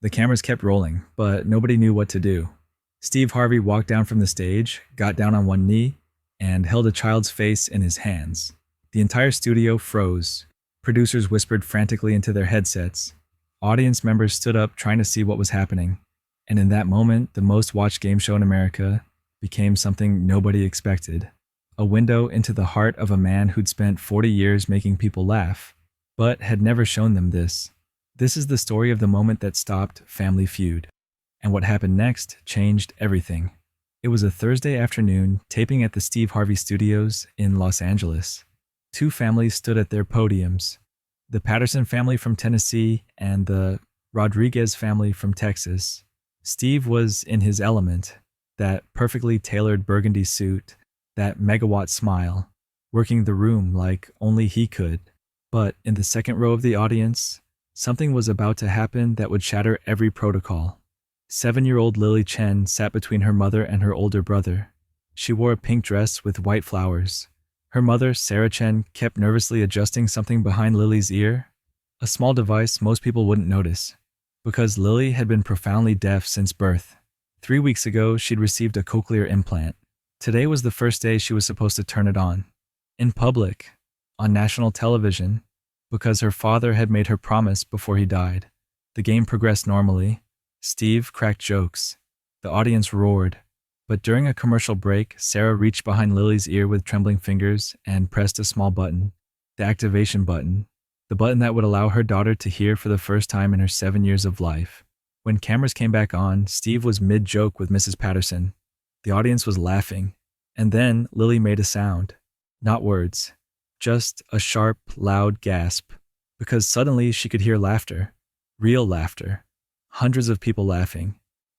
The cameras kept rolling, but nobody knew what to do. Steve Harvey walked down from the stage, got down on one knee, and held a child's face in his hands. The entire studio froze. Producers whispered frantically into their headsets. Audience members stood up trying to see what was happening. And in that moment, the most watched game show in America became something nobody expected. A window into the heart of a man who'd spent 40 years making people laugh, but had never shown them this. This is the story of the moment that stopped Family Feud. And what happened next changed everything. It was a Thursday afternoon, taping at the Steve Harvey Studios in Los Angeles. Two families stood at their podiums. The Patterson family from Tennessee and the Rodriguez family from Texas. Steve was in his element, that perfectly tailored burgundy suit, that megawatt smile, working the room like only he could. But in the second row of the audience, something was about to happen that would shatter every protocol. 7-year-old Lily Chen sat between her mother and her older brother. She wore a pink dress with white flowers. Her mother, Sarah Chen, kept nervously adjusting something behind Lily's ear, a small device most people wouldn't notice, because Lily had been profoundly deaf since birth. 3 weeks ago, she'd received a cochlear implant. Today was the first day she was supposed to turn it on. In public, on national television, because her father had made her promise before he died. The game progressed normally. Steve cracked jokes. The audience roared. But during a commercial break, Sarah reached behind Lily's ear with trembling fingers and pressed a small button, the activation button, the button that would allow her daughter to hear for the first time in her 7 years of life. When cameras came back on, Steve was mid-joke with Mrs. Patterson. The audience was laughing. And then Lily made a sound. Not words. Just a sharp, loud gasp. Because suddenly she could hear laughter. Real laughter. Hundreds of people laughing.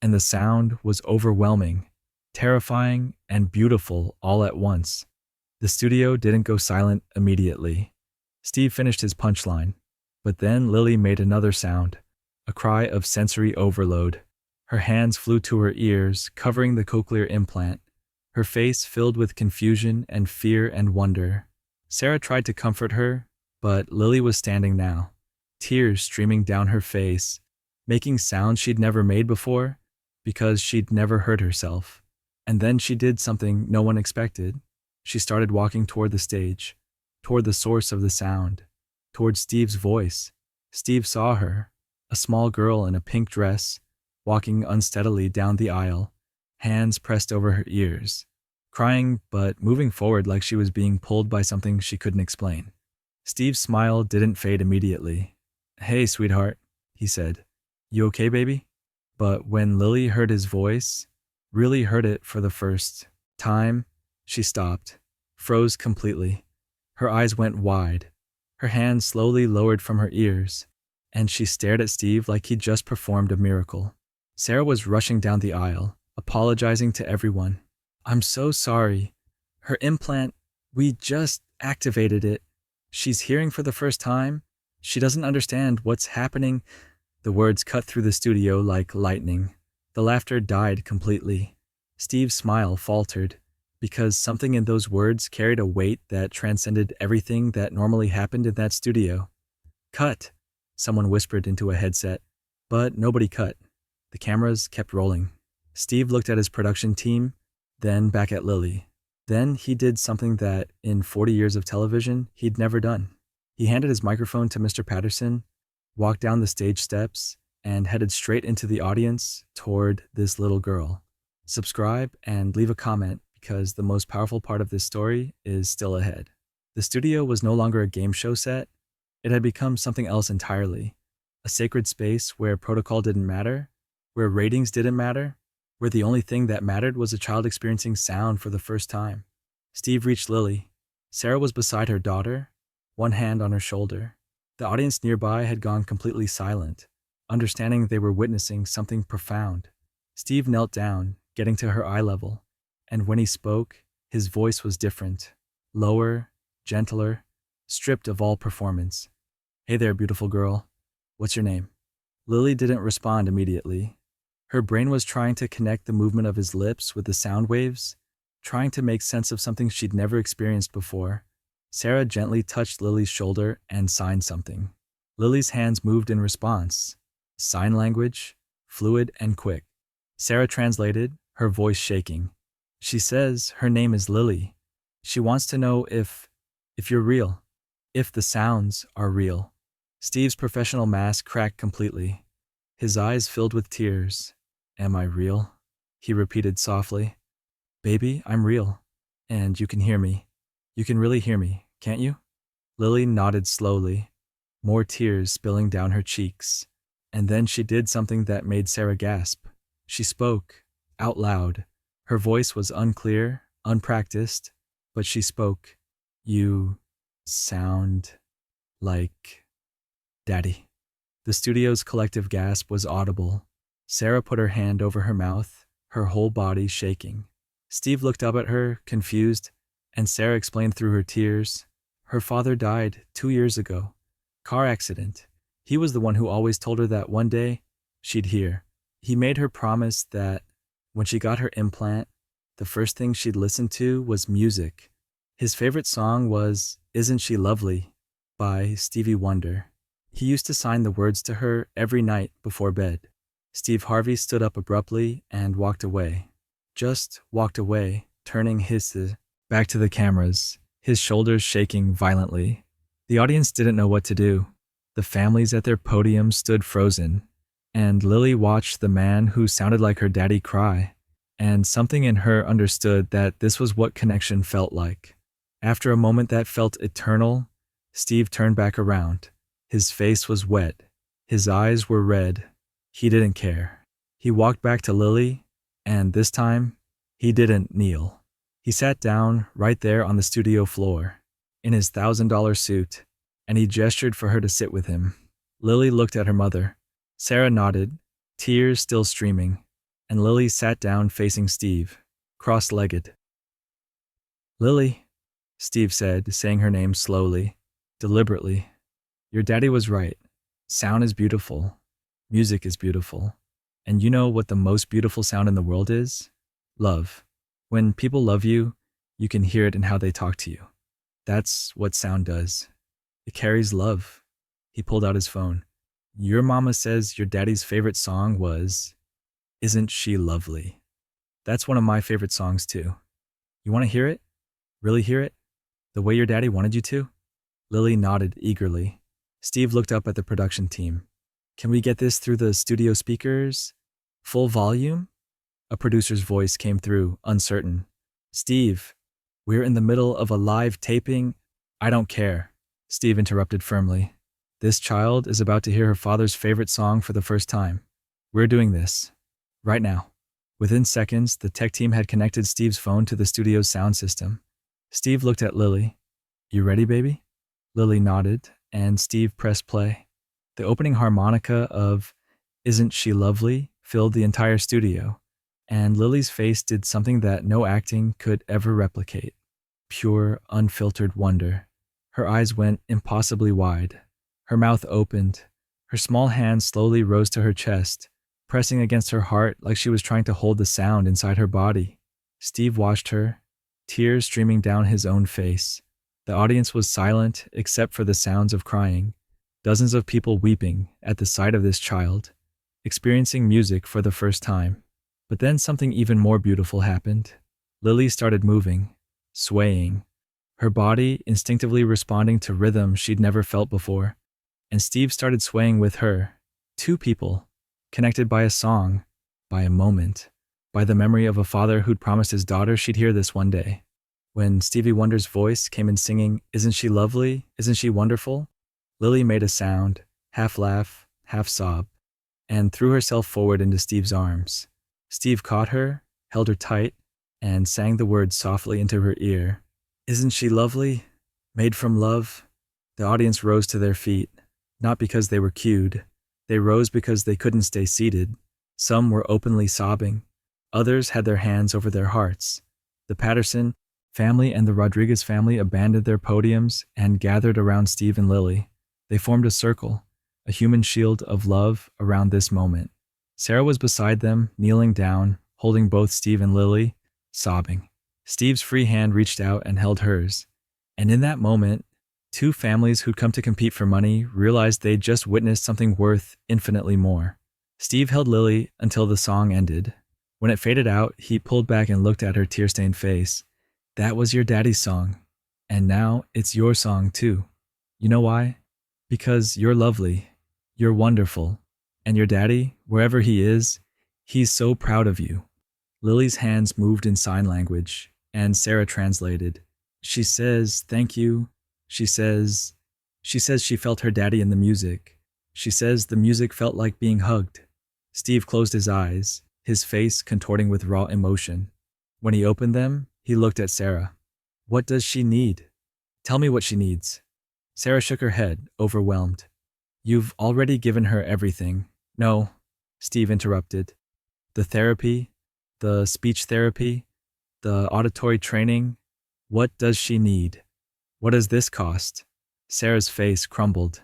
And the sound was overwhelming, terrifying, and beautiful all at once. The studio didn't go silent immediately. Steve finished his punchline. But then Lily made another sound. A cry of sensory overload. Her hands flew to her ears, covering the cochlear implant. Her face filled with confusion and fear and wonder. Sarah tried to comfort her, but Lily was standing now, tears streaming down her face, making sounds she'd never made before because she'd never heard herself. And then she did something no one expected. She started walking toward the stage, toward the source of the sound, toward Steve's voice. Steve saw her, a small girl in a pink dress, walking unsteadily down the aisle, hands pressed over her ears, crying but moving forward like she was being pulled by something she couldn't explain. Steve's smile didn't fade immediately. "Hey, sweetheart," he said. "You okay, baby?" But when Lily heard his voice, really heard it for the first time, she stopped, froze completely. Her eyes went wide. Her hands slowly lowered from her ears, and she stared at Steve like he'd just performed a miracle. Sarah was rushing down the aisle, apologizing to everyone. "I'm so sorry. Her implant, we just activated it. She's hearing for the first time. She doesn't understand what's happening." The words cut through the studio like lightning. The laughter died completely. Steve's smile faltered, because something in those words carried a weight that transcended everything that normally happened in that studio. "Cut," someone whispered into a headset. But nobody cut. The cameras kept rolling. Steve looked at his production team, then back at Lily. Then he did something that, in 40 years of television, he'd never done. He handed his microphone to Mr. Patterson, walked down the stage steps, and headed straight into the audience toward this little girl. Subscribe and leave a comment because the most powerful part of this story is still ahead. The studio was no longer a game show set. It had become something else entirely. A sacred space where protocol didn't matter, where ratings didn't matter, where the only thing that mattered was a child experiencing sound for the first time. Steve reached Lily. Sarah was beside her daughter, one hand on her shoulder. The audience nearby had gone completely silent, understanding they were witnessing something profound. Steve knelt down, getting to her eye level, and when he spoke, his voice was different, lower, gentler, stripped of all performance. "Hey there, beautiful girl. What's your name?" Lily didn't respond immediately. Her brain was trying to connect the movement of his lips with the sound waves, trying to make sense of something she'd never experienced before. Sarah gently touched Lily's shoulder and signed something. Lily's hands moved in response. Sign language, fluid and quick. Sarah translated, her voice shaking. She says her name is Lily. She wants to know if you're real, if the sounds are real. Steve's professional mask cracked completely. His eyes filled with tears. Am I real? He repeated softly. Baby, I'm real. And you can hear me. You can really hear me, can't you? Lily nodded slowly, more tears spilling down her cheeks. And then she did something that made Sarah gasp. She spoke, out loud. Her voice was unclear, unpracticed, but she spoke. You sound like Daddy. The studio's collective gasp was audible. Sarah put her hand over her mouth, her whole body shaking. Steve looked up at her, confused, and Sarah explained through her tears. Her father died 2 years ago. Car accident. He was the one who always told her that one day she'd hear. He made her promise that when she got her implant, the first thing she'd listen to was music. His favorite song was Isn't She Lovely by Stevie Wonder. He used to sign the words to her every night before bed. Steve Harvey stood up abruptly and walked away. Just walked away, turning his back to the cameras, his shoulders shaking violently. The audience didn't know what to do. The families at their podiums stood frozen, and Lily watched the man who sounded like her daddy cry, and something in her understood that this was what connection felt like. After a moment that felt eternal, Steve turned back around. His face was wet. His eyes were red. He didn't care. He walked back to Lily, and this time, he didn't kneel. He sat down right there on the studio floor, in his $1,000 suit, and he gestured for her to sit with him. Lily looked at her mother. Sarah nodded, tears still streaming, and Lily sat down facing Steve, cross-legged. Lily, Steve said, saying her name slowly, deliberately. Your daddy was right. Sound is beautiful. Music is beautiful. And you know what the most beautiful sound in the world is? Love. When people love you, you can hear it in how they talk to you. That's what sound does. It carries love. He pulled out his phone. Your mama says your daddy's favorite song was Isn't She Lovely? That's one of my favorite songs too. You want to hear it? Really hear it? The way your daddy wanted you to? Lily nodded eagerly. Steve looked up at the production team. Can we get this through the studio speakers? Full volume? A producer's voice came through, uncertain. Steve, we're in the middle of a live taping. I don't care. Steve interrupted firmly. This child is about to hear her father's favorite song for the first time. We're doing this. Right now. Within seconds, the tech team had connected Steve's phone to the studio's sound system. Steve looked at Lily. You ready, baby? Lily nodded, and Steve pressed play. The opening harmonica of Isn't She Lovely filled the entire studio, and Lily's face did something that no acting could ever replicate. Pure, unfiltered wonder. Her eyes went impossibly wide. Her mouth opened. Her small hand slowly rose to her chest, pressing against her heart like she was trying to hold the sound inside her body. Steve watched her, tears streaming down his own face. The audience was silent except for the sounds of crying. Dozens of people weeping at the sight of this child, experiencing music for the first time. But then something even more beautiful happened. Lily started moving, swaying, her body instinctively responding to rhythm she'd never felt before. And Steve started swaying with her. Two people, connected by a song, by a moment, by the memory of a father who'd promised his daughter she'd hear this one day. When Stevie Wonder's voice came in singing, Isn't She Lovely? Isn't She Wonderful? Lily made a sound, half laugh, half sob, and threw herself forward into Steve's arms. Steve caught her, held her tight, and sang the words softly into her ear. Isn't she lovely? Made from love? The audience rose to their feet, not because they were cued. They rose because they couldn't stay seated. Some were openly sobbing. Others had their hands over their hearts. The Patterson family and the Rodriguez family abandoned their podiums and gathered around Steve and Lily. They formed a circle, a human shield of love around this moment. Sarah was beside them, kneeling down, holding both Steve and Lily, sobbing. Steve's free hand reached out and held hers. And in that moment, Two families who'd come to compete for money realized they'd just witnessed something worth infinitely more. Steve held Lily until the song ended. When it faded out, he pulled back and looked at her tear-stained face. That was your daddy's song. And now it's your song too. You know why? Because you're lovely. You're wonderful. And your daddy, wherever he is, he's so proud of you. Lily's hands moved in sign language, and Sarah translated. She says, thank you. She says she felt her daddy in the music. She says the music felt like being hugged. Steve closed his eyes, his face contorting with raw emotion. When he opened them, he looked at Sarah. What does she need? Tell me what she needs. Sarah shook her head, overwhelmed. You've already given her everything. No, Steve interrupted. The therapy, the speech therapy, the auditory training. What does she need? What does this cost? Sarah's face crumbled.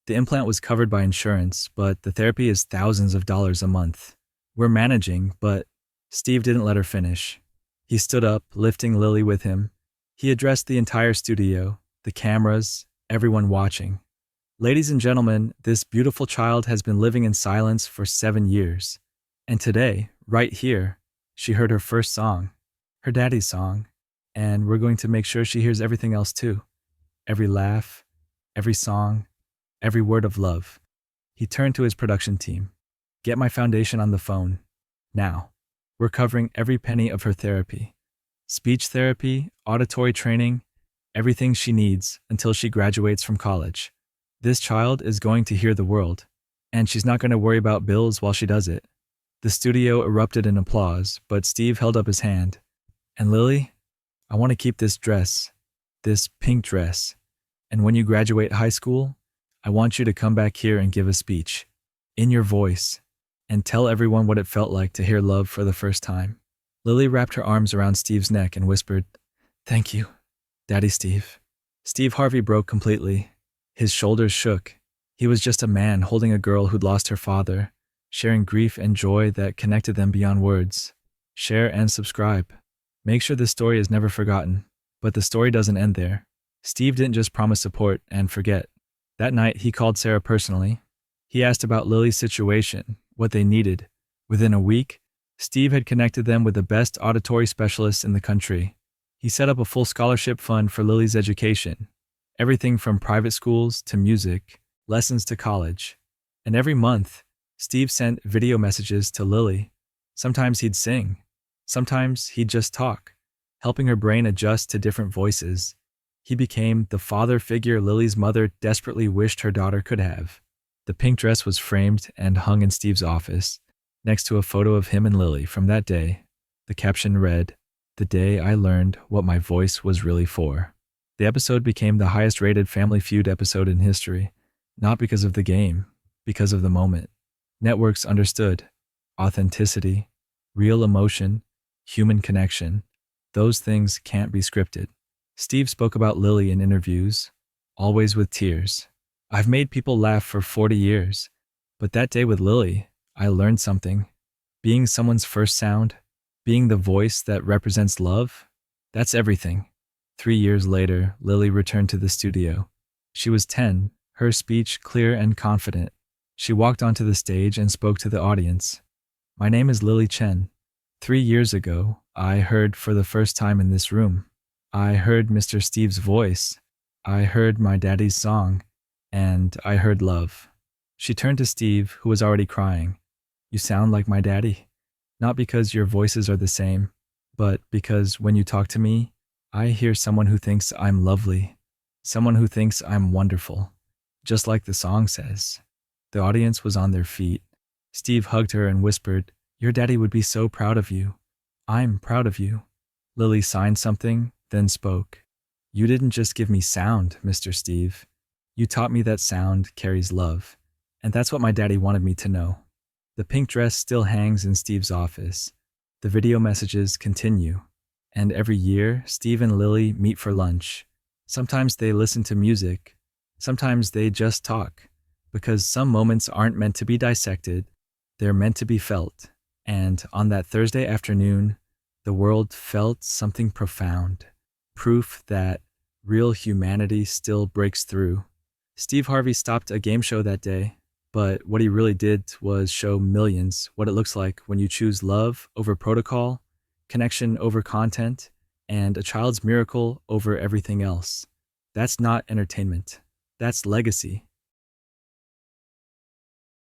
The implant was covered by insurance, but the therapy is thousands of dollars a month. We're managing, but Steve didn't let her finish. He stood up, lifting Lily with him. He addressed the entire studio, the cameras, everyone watching. Ladies and gentlemen, this beautiful child has been living in silence for 7 years. And today, right here, she heard her first song, her daddy's song, and we're going to make sure she hears everything else too. Every laugh, every song, every word of love. He turned to his production team. Get my foundation on the phone. Now. We're covering every penny of her therapy. Speech therapy, auditory training, everything she needs until she graduates from college. This child is going to hear the world, and she's not going to worry about bills while she does it. The studio erupted in applause, but Steve held up his hand. And Lily, I want to keep this dress, this pink dress. And when you graduate high school, I want you to come back here and give a speech, in your voice, and tell everyone what it felt like to hear love for the first time. Lily wrapped her arms around Steve's neck and whispered, Thank you, Daddy Steve. Steve Harvey broke completely. His shoulders shook. He was just a man holding a girl who'd lost her father, sharing grief and joy that connected them beyond words. Share and subscribe. Make sure this story is never forgotten. But the story doesn't end there. Steve didn't just promise support and forget. That night, he called Sarah personally. He asked about Lily's situation, what they needed. Within a week, Steve had connected them with the best auditory specialists in the country. He set up a full scholarship fund for Lily's education. Everything from private schools to music, lessons to college. And every month, Steve sent video messages to Lily. Sometimes he'd sing. Sometimes he'd just talk, helping her brain adjust to different voices. He became the father figure Lily's mother desperately wished her daughter could have. The pink dress was framed and hung in Steve's office, next to a photo of him and Lily from that day. The caption read, "The day I learned what my voice was really for." The episode became the highest-rated Family Feud episode in history, not because of the game, because of the moment. Networks understood authenticity, real emotion, human connection. Those things can't be scripted. Steve spoke about Lily in interviews, always with tears. I've made people laugh for 40 years, but that day with Lily, I learned something. Being someone's first sound, being the voice that represents love, that's everything. 3 years later, Lily returned to the studio. She was 10, her speech clear and confident. She walked onto the stage and spoke to the audience. My name is Lily Chen. 3 years ago, I heard for the first time in this room. I heard Mr. Steve's voice. I heard my daddy's song. And I heard love. She turned to Steve, who was already crying. You sound like my daddy. Not because your voices are the same, but because when you talk to me, I hear someone who thinks I'm lovely. Someone who thinks I'm wonderful. Just like the song says. The audience was on their feet. Steve hugged her and whispered, Your daddy would be so proud of you. I'm proud of you. Lily signed something, then spoke. You didn't just give me sound, Mr. Steve. You taught me that sound carries love. And that's what my daddy wanted me to know. The pink dress still hangs in Steve's office. The video messages continue. And every year, Steve and Lily meet for lunch. Sometimes they listen to music. Sometimes they just talk. Because some moments aren't meant to be dissected. They're meant to be felt. And on that Thursday afternoon, the world felt something profound. Proof that real humanity still breaks through. Steve Harvey stopped a game show that day, but what he really did was show millions what it looks like when you choose love over protocol, connection over content, and a child's miracle over everything else. That's not entertainment. That's legacy.